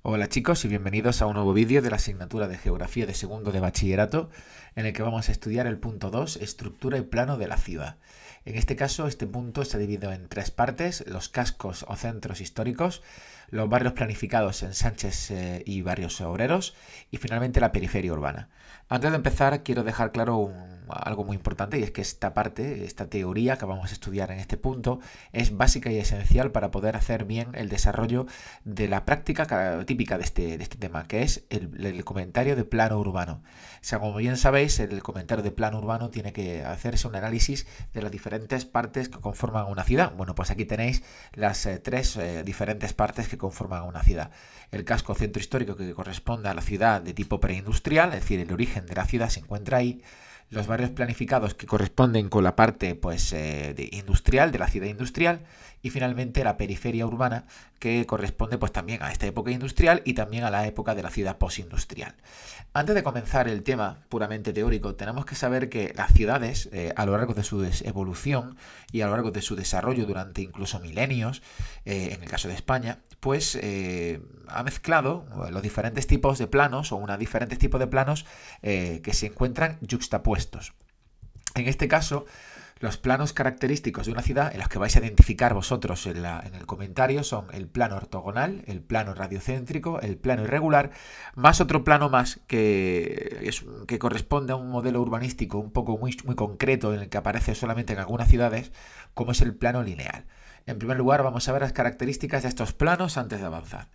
Hola chicos y bienvenidos a un nuevo vídeo de la asignatura de Geografía de segundo de bachillerato en el que vamos a estudiar el punto 2, estructura y plano de la ciudad. En este caso, este punto está dividido en tres partes: los cascos o centros históricos, los barrios planificados, ensanches y barrios obreros, y finalmente la periferia urbana. Antes de empezar, quiero dejar claro algo muy importante, y es que esta parte, esta teoría que vamos a estudiar en este punto, es básica y esencial para poder hacer bien el desarrollo de la práctica típica de este tema, que es el comentario de plano urbano. O sea, como bien sabéis, el comentario de plano urbano tiene que hacerse un análisis de las diferentes partes que conforman una ciudad. Bueno, pues aquí tenéis las tres diferentes partes que conforman una ciudad. El casco centro histórico, que corresponde a la ciudad de tipo preindustrial, es decir, el origen de la ciudad se encuentra ahí. Los barrios planificados, que corresponden con la parte industrial, de la ciudad industrial, y finalmente la periferia urbana, que corresponde pues también a esta época industrial y también a la época de la ciudad postindustrial. Antes de comenzar el tema puramente teórico, tenemos que saber que las ciudades, a lo largo de su evolución y a lo largo de su desarrollo durante incluso milenios, en el caso de España, pues ha mezclado los diferentes tipos de planos o unos diferentes tipos de planos que se encuentran yuxtapuestos. En este caso, los planos característicos de una ciudad, en los que vais a identificar vosotros en el comentario, son el plano ortogonal, el plano radiocéntrico, el plano irregular, más otro plano más que corresponde a un modelo urbanístico un poco muy concreto, en el que aparece solamente en algunas ciudades, como es el plano lineal. En primer lugar, vamos a ver las características de estos planos antes de avanzar.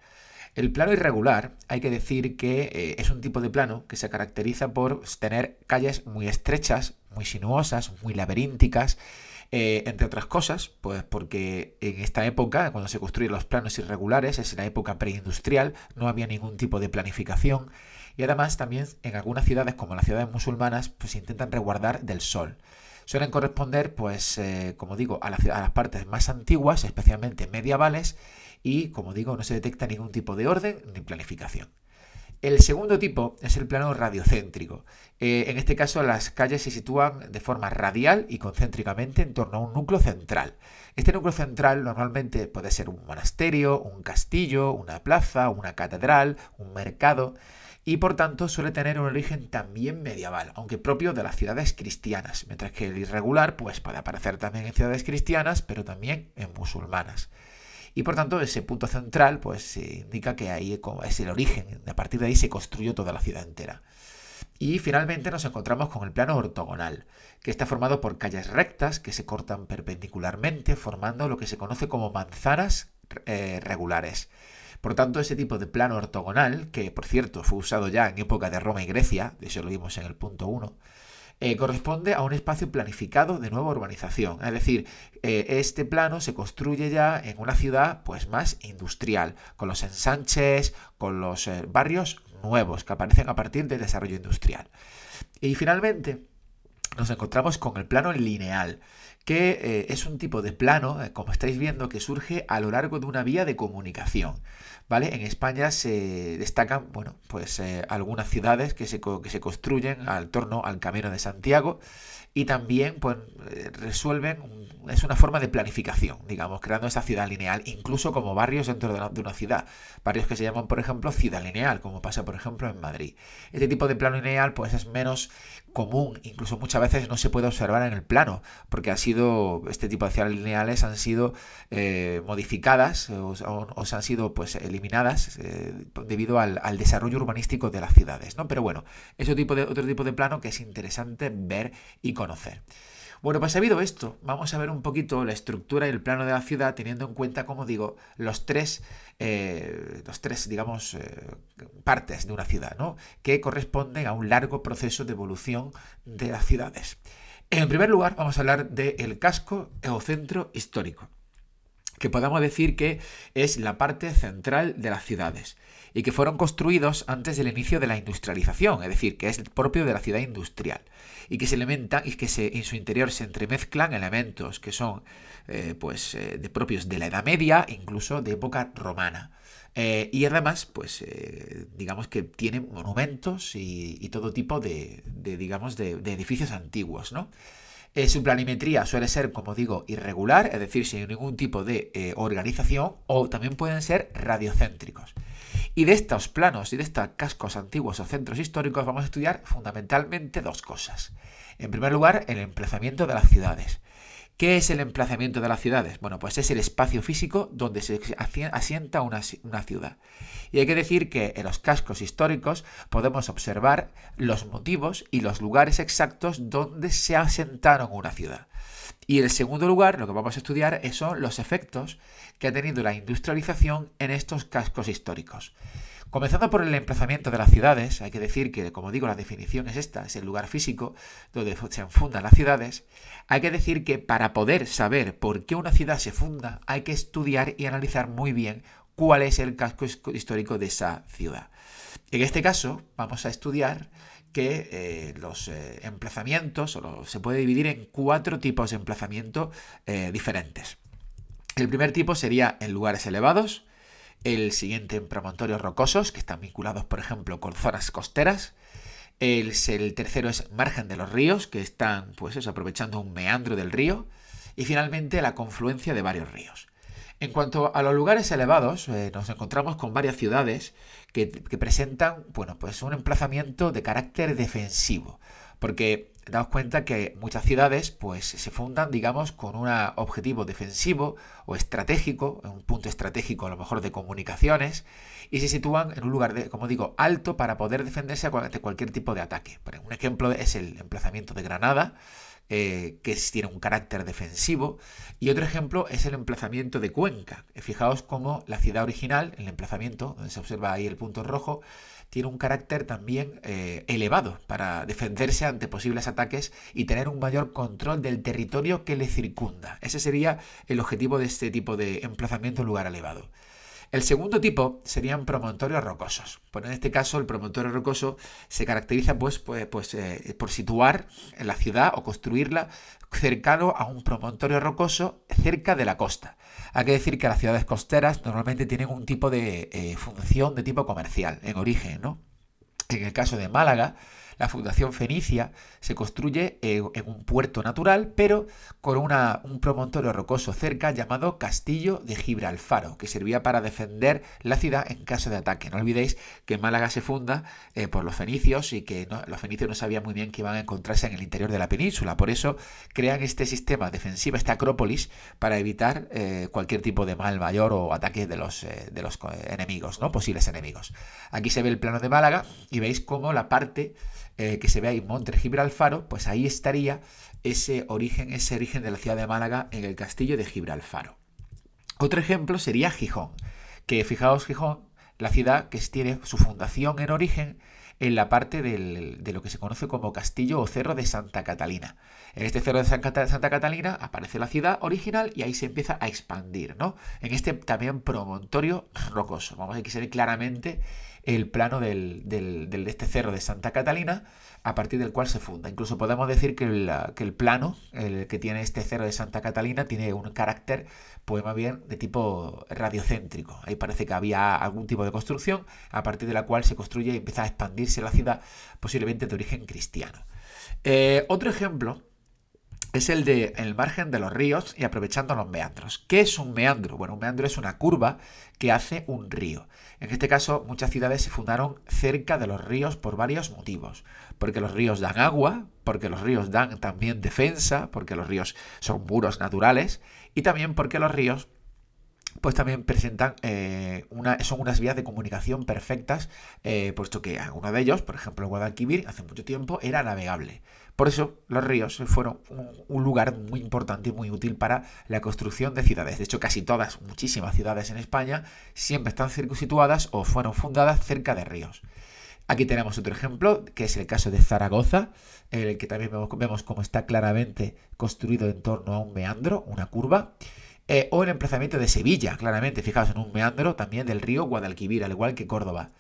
El plano irregular, hay que decir que es un tipo de plano que se caracteriza por tener calles muy estrechas, muy sinuosas, muy laberínticas, entre otras cosas, pues porque en esta época, cuando se construyen los planos irregulares, es la época preindustrial, no había ningún tipo de planificación, y además también en algunas ciudades, como las ciudades musulmanas, pues se intentan resguardar del sol. Suelen corresponder, pues, como digo, a las partes más antiguas, especialmente medievales, y, como digo, no se detecta ningún tipo de orden ni planificación. El segundo tipo es el plano radiocéntrico. En este caso, las calles se sitúan de forma radial y concéntricamente en torno a un núcleo central. Este núcleo central normalmente puede ser un monasterio, un castillo, una plaza, una catedral, un mercado, y por tanto suele tener un origen también medieval, aunque propio de las ciudades cristianas, mientras que el irregular pues, puede aparecer también en ciudades cristianas, pero también en musulmanas. Y por tanto ese punto central pues indica que ahí es el origen, a partir de ahí se construyó toda la ciudad entera. Y finalmente nos encontramos con el plano ortogonal, que está formado por calles rectas que se cortan perpendicularmente, formando lo que se conoce como manzanas regulares. Por tanto, ese tipo de plano ortogonal, que por cierto fue usado ya en época de Roma y Grecia, de eso lo vimos en el punto 1, corresponde a un espacio planificado de nueva urbanización. Es decir, este plano se construye ya en una ciudad pues más industrial, con los ensanches, con los barrios nuevos que aparecen a partir del desarrollo industrial. Y finalmente nos encontramos con el plano lineal, que es un tipo de plano, como estáis viendo, que surge a lo largo de una vía de comunicación. ¿Vale? En España se destacan, bueno, pues algunas ciudades que se construyen al torno al Camino de Santiago, y también pues, es una forma de planificación, digamos, creando esa ciudad lineal, incluso como barrios dentro de una ciudad. Barrios que se llaman, por ejemplo, ciudad lineal, como pasa, por ejemplo, en Madrid. Este tipo de plano lineal pues es menos común, incluso muchas veces no se puede observar en el plano, porque este tipo de ciudades lineales han sido modificadas o se han sido pues eliminadas debido al desarrollo urbanístico de las ciudades, ¿no? Pero bueno, es otro tipo de plano que es interesante ver y conocer. Bueno, pues sabido esto, vamos a ver un poquito la estructura y el plano de la ciudad, teniendo en cuenta, como digo, los tres digamos, partes de una ciudad, ¿no? Que corresponden a un largo proceso de evolución de las ciudades. En primer lugar, vamos a hablar del casco o centro histórico, que podamos decir que es la parte central de las ciudades y que fueron construidos antes del inicio de la industrialización, es decir, que es propio de la ciudad industrial y que en su interior se entremezclan elementos que son propios de la Edad Media, incluso de época romana. Y además, pues digamos que tiene monumentos y todo tipo de edificios antiguos, ¿no? Su planimetría suele ser, como digo, irregular, es decir, sin ningún tipo de organización, o también pueden ser radiocéntricos. Y de estos planos y de estos cascos antiguos o centros históricos vamos a estudiar fundamentalmente dos cosas. En primer lugar, el emplazamiento de las ciudades. ¿Qué es el emplazamiento de las ciudades? Bueno, pues es el espacio físico donde se asienta una ciudad. Y hay que decir que en los cascos históricos podemos observar los motivos y los lugares exactos donde se asentaron una ciudad. Y en segundo lugar, lo que vamos a estudiar son los efectos que ha tenido la industrialización en estos cascos históricos. Comenzando por el emplazamiento de las ciudades, hay que decir que, como digo, la definición es esta, es el lugar físico donde se fundan las ciudades. Hay que decir que para poder saber por qué una ciudad se funda, hay que estudiar y analizar muy bien cuál es el casco histórico de esa ciudad. En este caso, vamos a estudiar que los emplazamientos se puede dividir en 4 tipos de emplazamiento diferentes. El primer tipo sería en lugares elevados, el siguiente en promontorios rocosos, que están vinculados, por ejemplo, con zonas costeras. El tercero es margen de los ríos, que están pues eso, aprovechando un meandro del río. Y finalmente la confluencia de varios ríos. En cuanto a los lugares elevados, nos encontramos con varias ciudades que presentan bueno, pues un emplazamiento de carácter defensivo. Porque daos cuenta que muchas ciudades pues, se fundan, digamos, con un objetivo defensivo o estratégico, un punto estratégico a lo mejor de comunicaciones, y se sitúan en un lugar, como digo, alto para poder defenderse ante cualquier tipo de ataque. Un ejemplo es el emplazamiento de Granada, que tiene un carácter defensivo, y otro ejemplo es el emplazamiento de Cuenca. Fijaos cómo la ciudad original, el emplazamiento, donde se observa ahí el punto rojo, tiene un carácter también elevado para defenderse ante posibles ataques y tener un mayor control del territorio que le circunda. Ese sería el objetivo de este tipo de emplazamiento en lugar elevado. El segundo tipo serían promontorios rocosos. Pues en este caso el promontorio rocoso se caracteriza por situar en la ciudad o construirla cercano a un promontorio rocoso cerca de la costa. Hay que decir que las ciudades costeras normalmente tienen un tipo de función de tipo comercial en origen, ¿no? En el caso de Málaga, la fundación fenicia se construye en un puerto natural, pero con un promontorio rocoso cerca llamado Castillo de Gibralfaro, que servía para defender la ciudad en caso de ataque. No olvidéis que Málaga se funda por los fenicios y que los fenicios no sabían muy bien que iban a encontrarse en el interior de la península. Por eso crean este sistema defensivo, esta acrópolis, para evitar cualquier tipo de mal mayor o ataque de los enemigos, ¿no? Posibles enemigos. Aquí se ve el plano de Málaga y veis cómo la parte que se ve ahí Monte Gibralfaro, pues ahí estaría ese origen de la ciudad de Málaga en el castillo de Gibralfaro. Otro ejemplo sería Gijón, que fijaos Gijón, la ciudad que tiene su fundación en origen en la parte de lo que se conoce como castillo o cerro de Santa Catalina. En este cerro de Santa Catalina aparece la ciudad original y ahí se empieza a expandir, ¿no? En este también promontorio rocoso. Vamos a ver que se ve claramente el plano de este cerro de Santa Catalina, a partir del cual se funda. Incluso podemos decir que el plano que tiene este cerro de Santa Catalina tiene un carácter, pues más bien de tipo radiocéntrico. Ahí parece que había algún tipo de construcción a partir de la cual se construye y empieza a expandirse la ciudad, posiblemente de origen cristiano. Otro ejemplo es el margen de los ríos y aprovechando los meandros. ¿Qué es un meandro? Bueno, un meandro es una curva que hace un río. En este caso, muchas ciudades se fundaron cerca de los ríos por varios motivos. Porque los ríos dan agua, porque los ríos dan también defensa, porque los ríos son muros naturales y también porque los ríos pues también presentan son unas vías de comunicación perfectas, puesto que alguno de ellos, por ejemplo el Guadalquivir, hace mucho tiempo era navegable. Por eso los ríos fueron un lugar muy importante y muy útil para la construcción de ciudades. De hecho, casi todas, muchísimas ciudades en España, siempre están situadas o fueron fundadas cerca de ríos. Aquí tenemos otro ejemplo, que es el caso de Zaragoza, en el que también vemos cómo está claramente construido en torno a un meandro, una curva. O el emplazamiento de Sevilla, claramente, fijaos, en un meandro también del río Guadalquivir, al igual que Córdoba.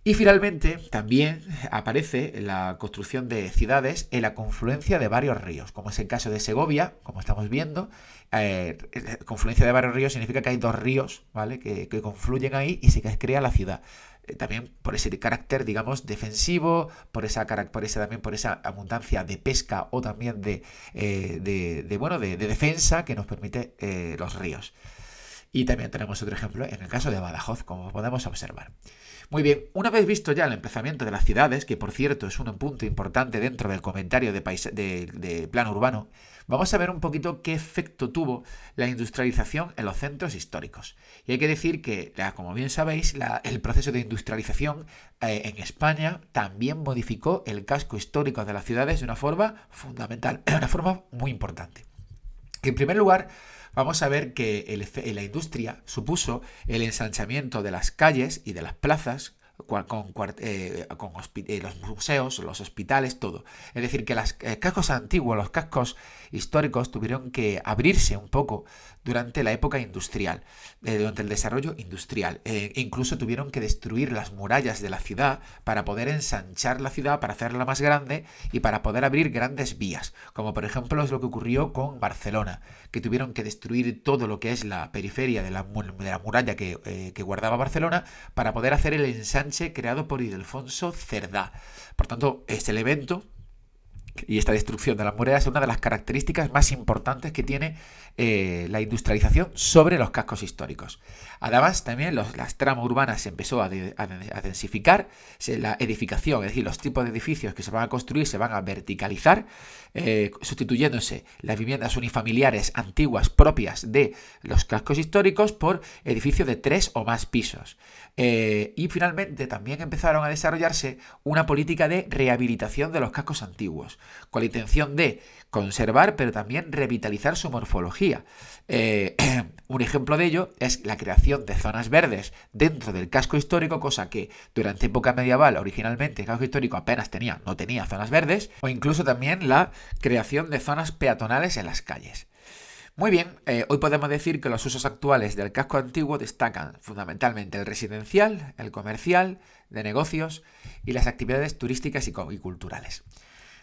Y finalmente también aparece la construcción de ciudades en la confluencia de varios ríos, como es el caso de Segovia, como estamos viendo. Confluencia de varios ríos significa que hay dos ríos, ¿vale? que confluyen ahí y se crea la ciudad. También por ese carácter, digamos, defensivo, por esa abundancia de pesca o también de defensa que nos permite los ríos. Y también tenemos otro ejemplo en el caso de Badajoz, como podemos observar. Muy bien, una vez visto ya el emplazamiento de las ciudades, que por cierto es un punto importante dentro del comentario de plano urbano, vamos a ver un poquito qué efecto tuvo la industrialización en los centros históricos. Y hay que decir que, como bien sabéis, el proceso de industrialización en España también modificó el casco histórico de las ciudades de una forma fundamental, de una forma muy importante. En primer lugar, vamos a ver que la industria supuso el ensanchamiento de las calles y de las plazas con los museos, los hospitales, todo. Es decir, que los cascos antiguos, los cascos históricos tuvieron que abrirse un poco durante la época industrial, durante el desarrollo industrial. Incluso tuvieron que destruir las murallas de la ciudad para poder ensanchar la ciudad, para hacerla más grande y para poder abrir grandes vías, como por ejemplo es lo que ocurrió con Barcelona, que tuvieron que destruir todo lo que es la periferia de la muralla que guardaba Barcelona para poder hacer el ensanche creado por Ildefonso Cerdá. Por tanto, este evento y esta destrucción de las murallas es una de las características más importantes que tiene la industrialización sobre los cascos históricos. Además, también las tramas urbanas se empezó a densificar, la edificación, es decir, los tipos de edificios que se van a construir se van a verticalizar, sustituyéndose las viviendas unifamiliares antiguas propias de los cascos históricos por edificios de 3 o más pisos. Y finalmente también empezaron a desarrollarse una política de rehabilitación de los cascos antiguos, con la intención de conservar pero también revitalizar su morfología. Un ejemplo de ello es la creación de zonas verdes dentro del casco histórico, cosa que durante época medieval originalmente el casco histórico apenas no tenía zonas verdes, o incluso también la creación de zonas peatonales en las calles. Muy bien, hoy podemos decir que los usos actuales del casco antiguo destacan fundamentalmente el residencial, el comercial, de negocios y las actividades turísticas y culturales.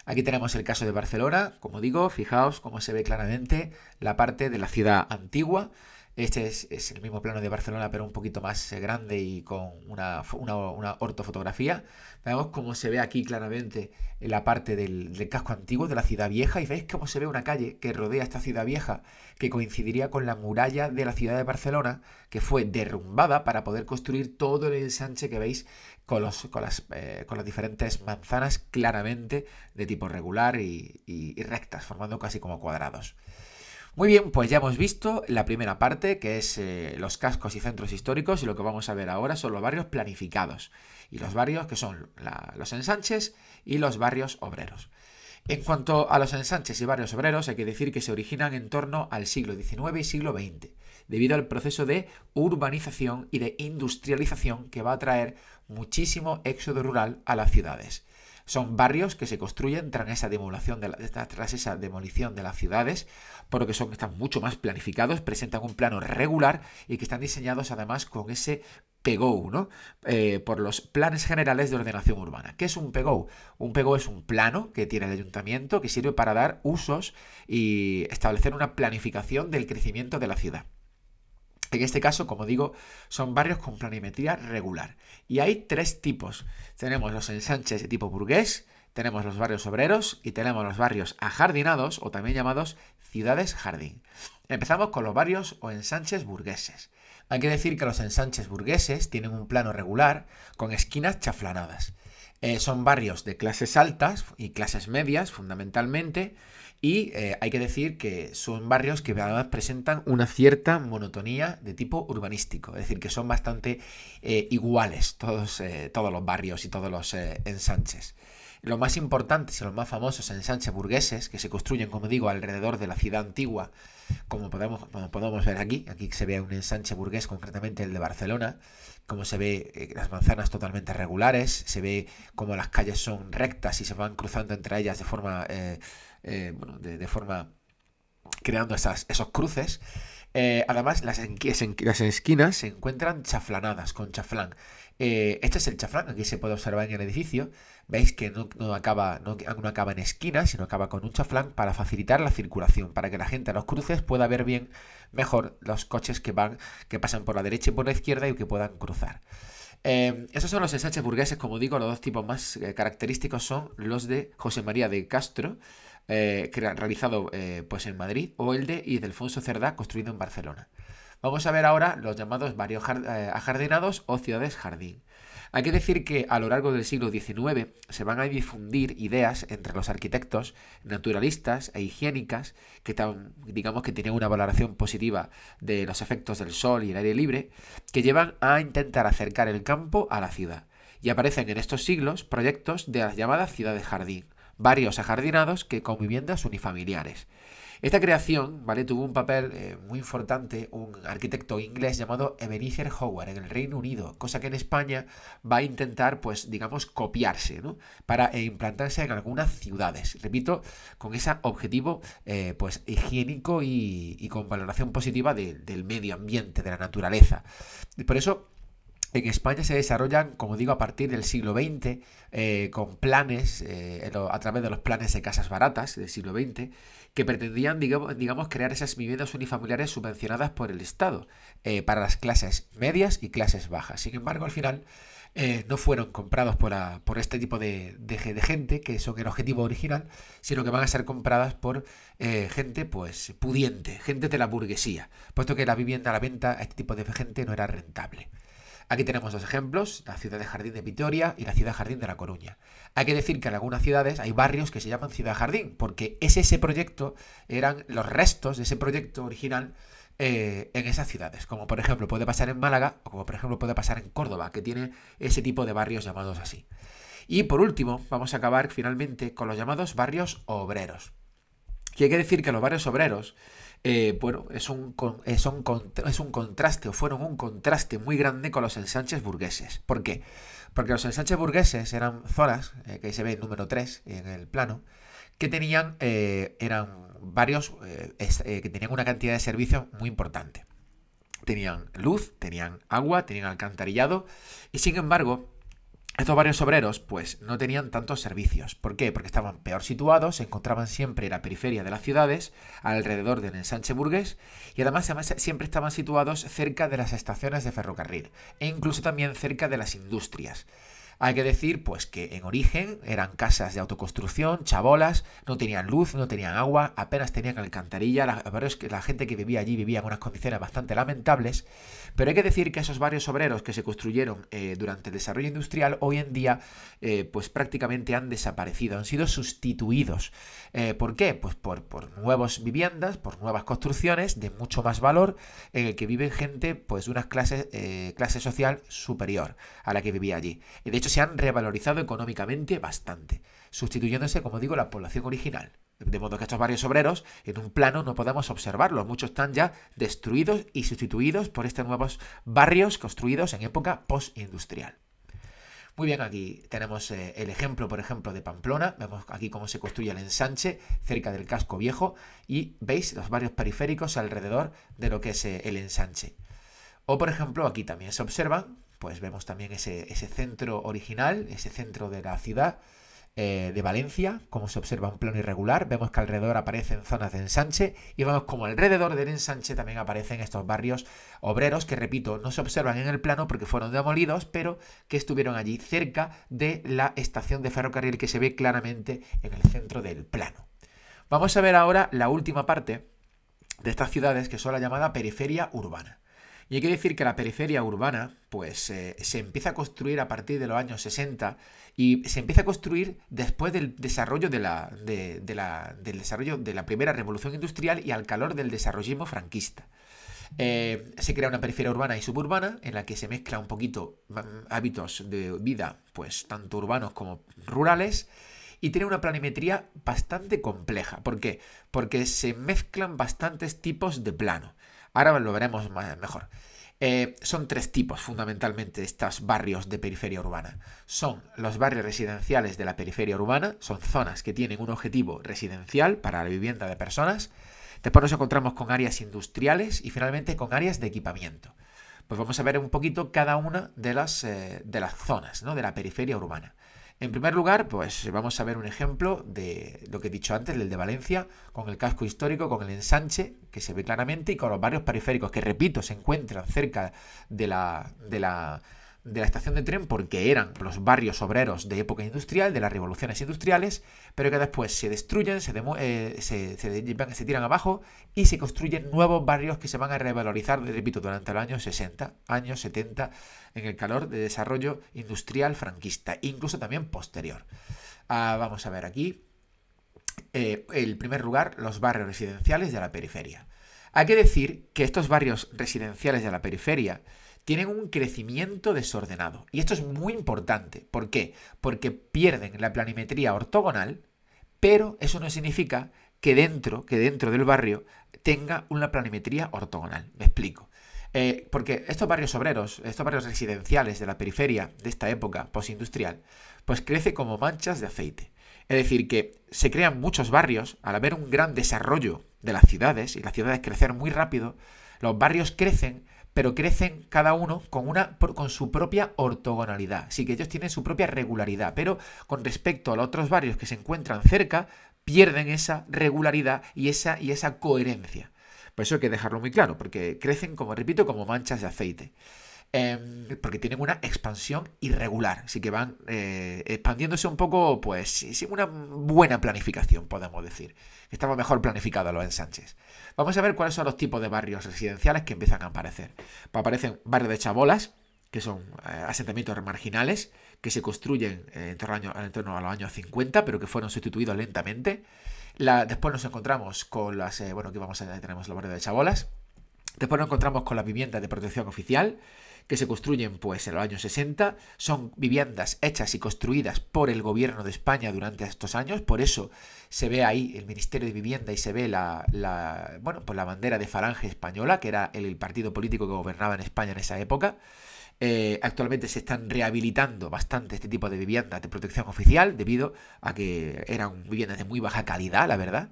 Aquí tenemos el caso de Barcelona, como digo, fijaos cómo se ve claramente la parte de la ciudad antigua. Este es el mismo plano de Barcelona, pero un poquito más grande y con una ortofotografía. Vemos cómo se ve aquí claramente la parte del casco antiguo de la ciudad vieja y veis cómo se ve una calle que rodea esta ciudad vieja que coincidiría con la muralla de la ciudad de Barcelona, que fue derrumbada para poder construir todo el ensanche que veis con las diferentes manzanas claramente de tipo regular y rectas, formando casi como cuadrados. Muy bien, pues ya hemos visto la primera parte, que es los cascos y centros históricos, y lo que vamos a ver ahora son los barrios planificados, y los barrios que son los ensanches y los barrios obreros. En cuanto a los ensanches y barrios obreros, hay que decir que se originan en torno al siglo XIX y siglo XX, debido al proceso de urbanización y de industrialización que va a traer muchísimo éxodo rural a las ciudades. Son barrios que se construyen tras esa demolición de las ciudades, por lo que están mucho más planificados, presentan un plano regular y que están diseñados además con ese PGO, ¿no? Por los planes generales de ordenación urbana. ¿Qué es un PGO? Un PGO es un plano que tiene el ayuntamiento que sirve para dar usos y establecer una planificación del crecimiento de la ciudad. En este caso, como digo, son barrios con planimetría regular. Y hay tres tipos. Tenemos los ensanches de tipo burgués, tenemos los barrios obreros y tenemos los barrios ajardinados o también llamados ciudades jardín. Empezamos con los barrios o ensanches burgueses. Hay que decir que los ensanches burgueses tienen un plano regular con esquinas chaflanadas. Son barrios de clases altas y clases medias fundamentalmente. Y hay que decir que son barrios que además presentan una cierta monotonía de tipo urbanístico, es decir, que son bastante iguales todos los barrios y todos los ensanches. Los más importantes y los más famosos ensanches burgueses, que se construyen, como digo, alrededor de la ciudad antigua, como podemos ver aquí se ve un ensanche burgués, concretamente el de Barcelona, como se ve las manzanas totalmente regulares, se ve como las calles son rectas y se van cruzando entre ellas de forma creando esos cruces. Además, las esquinas se encuentran chaflanadas con chaflán. Este es el chaflán, aquí se puede observar en el edificio. Veis que no acaba en esquinas, sino acaba con un chaflán para facilitar la circulación, para que la gente a los cruces pueda ver mejor los coches que pasan por la derecha y por la izquierda y que puedan cruzar. Esos son los ensanches burgueses, como digo, los dos tipos más característicos son los de José María de Castro, realizado pues en Madrid, o el de Ildefonso Cerdá, construido en Barcelona. Vamos a ver ahora los llamados barrios ajardinados o ciudades jardín. Hay que decir que a lo largo del siglo XIX se van a difundir ideas entre los arquitectos naturalistas e higiénicas digamos que tenían una valoración positiva de los efectos del sol y el aire libre, que llevan a intentar acercar el campo a la ciudad. Y aparecen en estos siglos proyectos de las llamadas ciudades jardín, barrios ajardinados que con viviendas unifamiliares. Esta creación, ¿vale?, tuvo un papel muy importante un arquitecto inglés llamado Ebenezer Howard en el Reino Unido, cosa que en España va a intentar, pues, digamos, copiarse, ¿no?, para implantarse en algunas ciudades. Repito, con ese objetivo, pues, higiénico y con valoración positiva del medio ambiente, de la naturaleza. Y por eso en España se desarrollan, como digo, a partir del siglo XX, con planes, a través de los planes de casas baratas del siglo XX, que pretendían, digamos, crear esas viviendas unifamiliares subvencionadas por el Estado para las clases medias y clases bajas. Sin embargo, al final no fueron comprados por este tipo de gente, que son el objetivo original, sino que van a ser compradas por gente, pues, pudiente, gente de la burguesía, puesto que la vivienda a la venta a este tipo de gente no era rentable. Aquí tenemos dos ejemplos, la ciudad de Jardín de Vitoria y la ciudad Jardín de La Coruña. Hay que decir que en algunas ciudades hay barrios que se llaman ciudad jardín, porque ese proyecto, eran los restos de ese proyecto original en esas ciudades, como por ejemplo puede pasar en Málaga o como por ejemplo puede pasar en Córdoba, que tiene ese tipo de barrios llamados así. Y por último, vamos a acabar finalmente con los llamados barrios obreros. Y hay que decir que los barrios obreros, bueno, es un contraste, o fueron un contraste muy grande con los ensanches burgueses. ¿Por qué? Porque los ensanches burgueses eran zonas, que se ve en número 3 en el plano, que tenían, eran barrios que tenían una cantidad de servicios muy importante. Tenían luz, tenían agua, tenían alcantarillado, y sin embargo, estos barrios obreros, pues, no tenían tantos servicios. ¿Por qué? Porque estaban peor situados, se encontraban siempre en la periferia de las ciudades, alrededor del ensanche burgués, y además siempre estaban situados cerca de las estaciones de ferrocarril, e incluso también cerca de las industrias. Hay que decir, pues, que en origen eran casas de autoconstrucción, chabolas, no tenían luz, no tenían agua, apenas tenían alcantarilla. La gente que vivía allí vivía en unas condiciones bastante lamentables, pero hay que decir que esos barrios obreros que se construyeron durante el desarrollo industrial, hoy en día, pues prácticamente han desaparecido, han sido sustituidos. ¿Por qué? Pues por nuevas viviendas, por nuevas construcciones de mucho más valor, en el que viven gente, pues, de una clase social superior a la que vivía allí. Y de hecho se han revalorizado económicamente bastante, sustituyéndose, como digo, la población original. De modo que estos barrios obreros, en un plano, no podemos observarlos. Muchos están ya destruidos y sustituidos por estos nuevos barrios construidos en época postindustrial. Muy bien, aquí tenemos el ejemplo, por ejemplo, de Pamplona. Vemos aquí cómo se construye el ensanche cerca del casco viejo y veis los barrios periféricos alrededor de lo que es el ensanche. O, por ejemplo, aquí también se observan, pues vemos también ese centro original, ese centro de la ciudad de Valencia, como se observa un plano irregular. Vemos que alrededor aparecen zonas de ensanche y vemos como alrededor del ensanche también aparecen estos barrios obreros que, repito, no se observan en el plano porque fueron demolidos, pero que estuvieron allí cerca de la estación de ferrocarril que se ve claramente en el centro del plano. Vamos a ver ahora la última parte de estas ciudades, que son la llamada periferia urbana. Y hay que decir que la periferia urbana, pues, se empieza a construir a partir de los años 60 y se empieza a construir después del desarrollo del desarrollo de la primera revolución industrial y al calor del desarrollismo franquista. Se crea una periferia urbana y suburbana en la que se mezcla un poquito hábitos de vida, pues, tanto urbanos como rurales, y tiene una planimetría bastante compleja. ¿Por qué? Porque se mezclan bastantes tipos de plano. Ahora lo veremos mejor. Son tres tipos fundamentalmente estos barrios de periferia urbana. Son los barrios residenciales de la periferia urbana, son zonas que tienen un objetivo residencial para la vivienda de personas. Después nos encontramos con áreas industriales y finalmente con áreas de equipamiento. Pues vamos a ver un poquito cada una de las zonas, ¿no?, de la periferia urbana. En primer lugar, pues vamos a ver un ejemplo de lo que he dicho antes, el de Valencia, con el casco histórico, con el ensanche, que se ve claramente, y con los barrios periféricos, que, repito, se encuentran cerca de la de la estación de tren porque eran los barrios obreros de época industrial, de las revoluciones industriales, pero que después se destruyen, se tiran abajo y se construyen nuevos barrios que se van a revalorizar, repito, durante los años 60, años 70, en el calor de desarrollo industrial franquista, incluso también posterior. Vamos a ver aquí. En primer lugar, los barrios residenciales de la periferia. Hay que decir que estos barrios residenciales de la periferia tienen un crecimiento desordenado. Y esto es muy importante. ¿Por qué? Porque pierden la planimetría ortogonal, pero eso no significa que dentro del barrio tenga una planimetría ortogonal. Me explico. Porque estos barrios obreros, estos barrios residenciales de la periferia de esta época postindustrial, pues crece como manchas de aceite. Es decir, que se crean muchos barrios, al haber un gran desarrollo de las ciudades, y las ciudades crecer muy rápido, los barrios crecen, pero crecen cada uno con su propia ortogonalidad. Así que ellos tienen su propia regularidad, pero con respecto a los otros barrios que se encuentran cerca, pierden esa regularidad y esa coherencia. Por eso hay que dejarlo muy claro, porque crecen, como repito, como manchas de aceite. Porque tienen una expansión irregular, así que van expandiéndose un poco, pues sin una buena planificación, podemos decir. Estamos mejor planificados los ensanches. Vamos a ver cuáles son los tipos de barrios residenciales que empiezan a aparecer. Pues aparecen barrios de chabolas, que son asentamientos marginales, que se construyen en torno a los años 50, pero que fueron sustituidos lentamente. Después nos encontramos con tenemos los barrios de chabolas. Después nos encontramos con las viviendas de protección oficial, que se construyen pues en los años 60. Son viviendas hechas y construidas por el gobierno de España durante estos años. Por eso se ve ahí el Ministerio de Vivienda y se ve la bandera de Falange Española, que era el partido político que gobernaba en España en esa época. Actualmente se están rehabilitando bastante este tipo de viviendas de protección oficial debido a que eran viviendas de muy baja calidad, la verdad.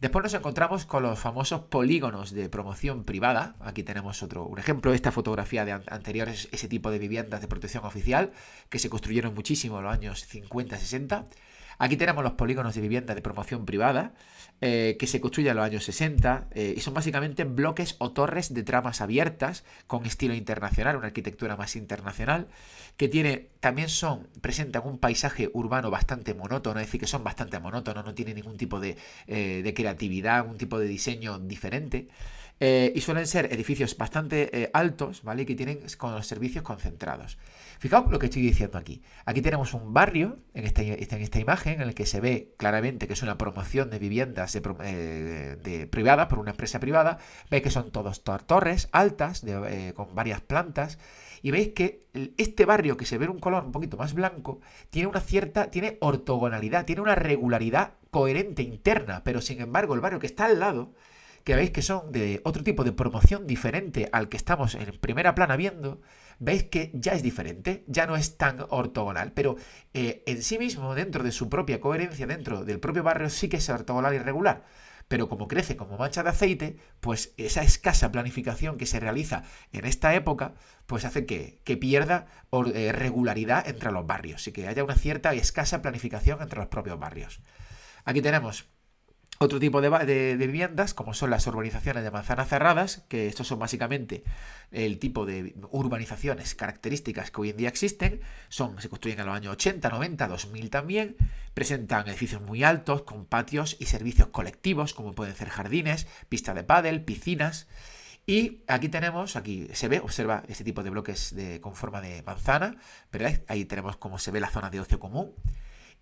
Después nos encontramos con los famosos polígonos de promoción privada. Aquí tenemos un ejemplo. Esta fotografía de anteriores, ese tipo de viviendas de protección oficial que se construyeron muchísimo en los años 50-60. Aquí tenemos los polígonos de vivienda de promoción privada que se construyen en los años 60 y son básicamente bloques o torres de tramas abiertas con estilo internacional, una arquitectura más internacional, que presentan un paisaje urbano bastante monótono, es decir, que son bastante monótonos, no tienen ningún tipo de creatividad, un tipo de diseño diferente. Y suelen ser edificios bastante altos, ¿vale? Que tienen con los servicios concentrados. Fijaos lo que estoy diciendo aquí. Aquí tenemos un barrio en esta imagen en el que se ve claramente que es una promoción de viviendas privada por una empresa privada. Veis que son todas torres altas con varias plantas. Y veis que este barrio, que se ve en un color un poquito más blanco, tiene ortogonalidad, tiene una regularidad coherente interna. Pero sin embargo el barrio que está al lado, que veis que son de otro tipo de promoción diferente al que estamos en primera plana viendo, veis que ya es diferente, ya no es tan ortogonal, pero en sí mismo, dentro de su propia coherencia, dentro del propio barrio, sí que es ortogonal y regular. Pero como crece como mancha de aceite, pues esa escasa planificación que se realiza en esta época, pues hace que pierda regularidad entre los barrios y que haya una cierta y escasa planificación entre los propios barrios. Aquí tenemos otro tipo de viviendas, como son las urbanizaciones de manzanas cerradas, que estos son básicamente el tipo de urbanizaciones características que hoy en día existen. Se construyen en los años 80, 90, 2000 también. Presentan edificios muy altos, con patios y servicios colectivos, como pueden ser jardines, pistas de pádel, piscinas. Y aquí observa este tipo de bloques con forma de manzana, ¿verdad? Ahí tenemos cómo se ve la zona de ocio común.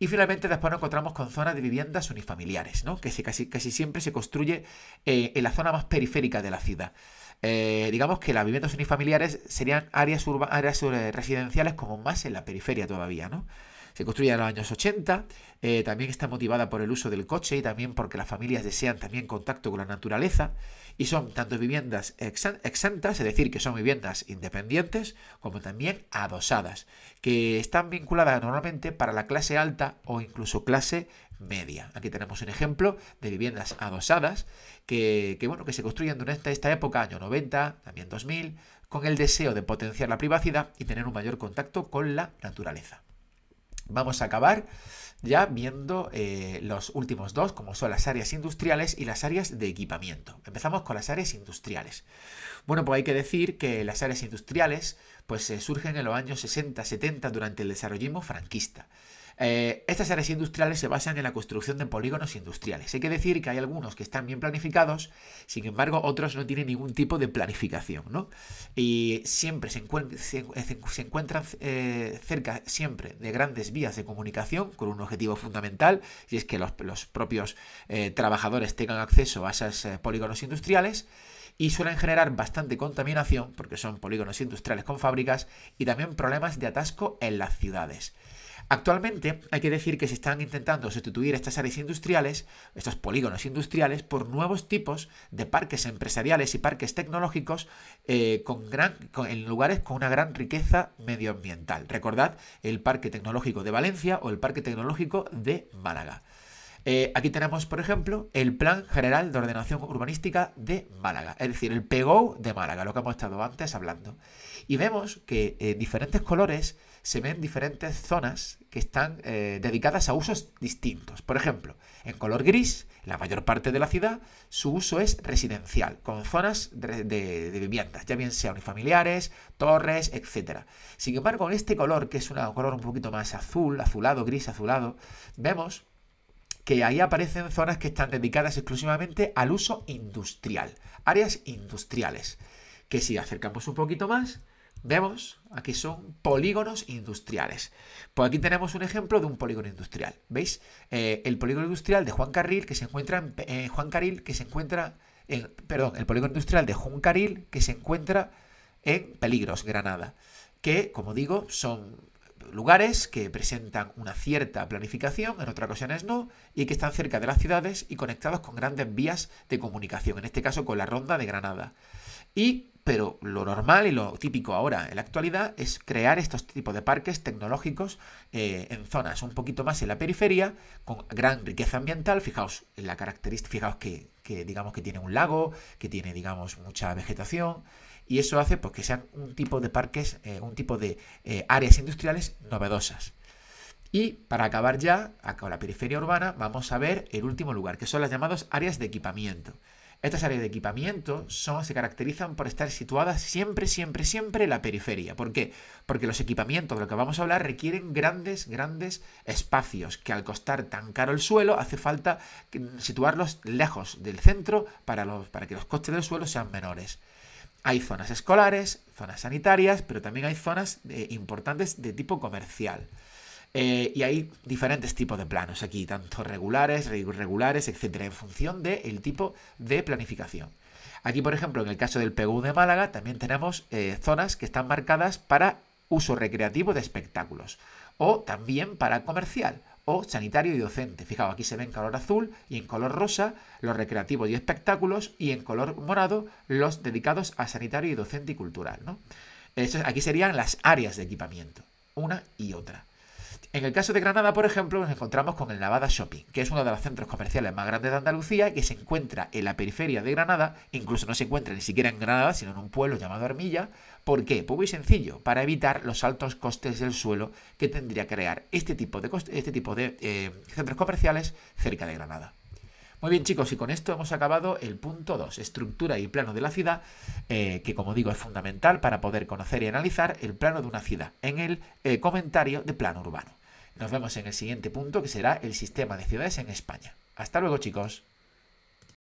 Y finalmente después nos encontramos con zonas de viviendas unifamiliares, ¿no? Que casi siempre se construye en la zona más periférica de la ciudad. Digamos que las viviendas unifamiliares serían áreas residenciales como más en la periferia todavía, ¿no? Se construye en los años 80, también está motivada por el uso del coche y también porque las familias desean también contacto con la naturaleza, y son tanto viviendas exentas, es decir, que son viviendas independientes, como también adosadas, que están vinculadas normalmente para la clase alta o incluso clase media. Aquí tenemos un ejemplo de viviendas adosadas que se construyen durante esta época, año 90, también 2000, con el deseo de potenciar la privacidad y tener un mayor contacto con la naturaleza. vamos a acabar ya viendo los últimos dos, como son las áreas industriales y las áreas de equipamiento. Empezamos con las áreas industriales. Bueno, pues hay que decir que las áreas industriales pues surgen en los años 60-70 durante el desarrollismo franquista. Estas áreas industriales se basan en la construcción de polígonos industriales. Hay que decir que hay algunos que están bien planificados, sin embargo otros no tienen ningún tipo de planificación, ¿no? Y siempre se encuentran cerca siempre de grandes vías de comunicación con un objetivo fundamental, y es que los propios trabajadores tengan acceso a esos polígonos industriales. Y suelen generar bastante contaminación, porque son polígonos industriales con fábricas, y también problemas de atasco en las ciudades. Actualmente hay que decir que se están intentando sustituir estas áreas industriales, estos polígonos industriales, por nuevos tipos de parques empresariales y parques tecnológicos en lugares con una gran riqueza medioambiental. Recordad el Parque Tecnológico de Valencia o el Parque Tecnológico de Málaga. Aquí tenemos, por ejemplo, el Plan General de Ordenación Urbanística de Málaga, es decir, el PGO de Málaga, lo que hemos estado antes hablando. Y vemos que en diferentes colores se ven diferentes zonas que están dedicadas a usos distintos. Por ejemplo, en color gris, la mayor parte de la ciudad, su uso es residencial, con zonas de viviendas, ya bien sean unifamiliares, torres, etc. Sin embargo, en este color, que es un color un poquito más azul, azulado, gris azulado, vemos que ahí aparecen zonas que están dedicadas exclusivamente al uso industrial, áreas industriales, que si acercamos un poquito más, vemos, aquí son polígonos industriales. Pues aquí tenemos un ejemplo de un polígono industrial, ¿veis? El polígono industrial de Juan Carril, que se encuentra el polígono industrial de Juan Carril, que se encuentra en Peligros, Granada, que, como digo, son lugares que presentan una cierta planificación, en otras ocasiones no, y que están cerca de las ciudades y conectados con grandes vías de comunicación, en este caso con la Ronda de Granada. Pero lo normal y lo típico ahora en la actualidad es crear estos tipos de parques tecnológicos en zonas un poquito más en la periferia, con gran riqueza ambiental. Fijaos en la característica, fijaos que digamos que tiene un lago, que tiene digamos mucha vegetación. Y eso hace pues, que sean un tipo de parques, un tipo de áreas industriales novedosas. Y para acabar ya, con la periferia urbana, vamos a ver el último lugar, que son las llamadas áreas de equipamiento. Estas áreas de equipamiento se caracterizan por estar situadas siempre en la periferia. ¿Por qué? Porque los equipamientos de lo que vamos a hablar requieren grandes espacios, que al costar tan caro el suelo, hace falta situarlos lejos del centro para que los costes del suelo sean menores. Hay zonas escolares, zonas sanitarias, pero también hay zonas importantes de tipo comercial. Y hay diferentes tipos de planos aquí, tanto regulares, irregulares, etcétera, en función del tipo de planificación. Aquí, por ejemplo, en el caso del PGU de Málaga, también tenemos zonas que están marcadas para uso recreativo de espectáculos, o también para comercial, o sanitario y docente. Fijaos, aquí se ve en color azul y en color rosa los recreativos y espectáculos, y en color morado los dedicados a sanitario y docente y cultural, ¿no? Aquí serían las áreas de equipamiento, una y otra. En el caso de Granada, por ejemplo, nos encontramos con el Navada Shopping, que es uno de los centros comerciales más grandes de Andalucía, que se encuentra en la periferia de Granada. Incluso no se encuentra ni siquiera en Granada, sino en un pueblo llamado Armilla. ¿Por qué? Pues muy sencillo, para evitar los altos costes del suelo que tendría que crear este tipo de centros comerciales cerca de Granada. Muy bien, chicos, y con esto hemos acabado el punto 2, estructura y plano de la ciudad, que como digo es fundamental para poder conocer y analizar el plano de una ciudad en el comentario de plano urbano. Nos vemos en el siguiente punto, que será el sistema de ciudades en España. Hasta luego, chicos.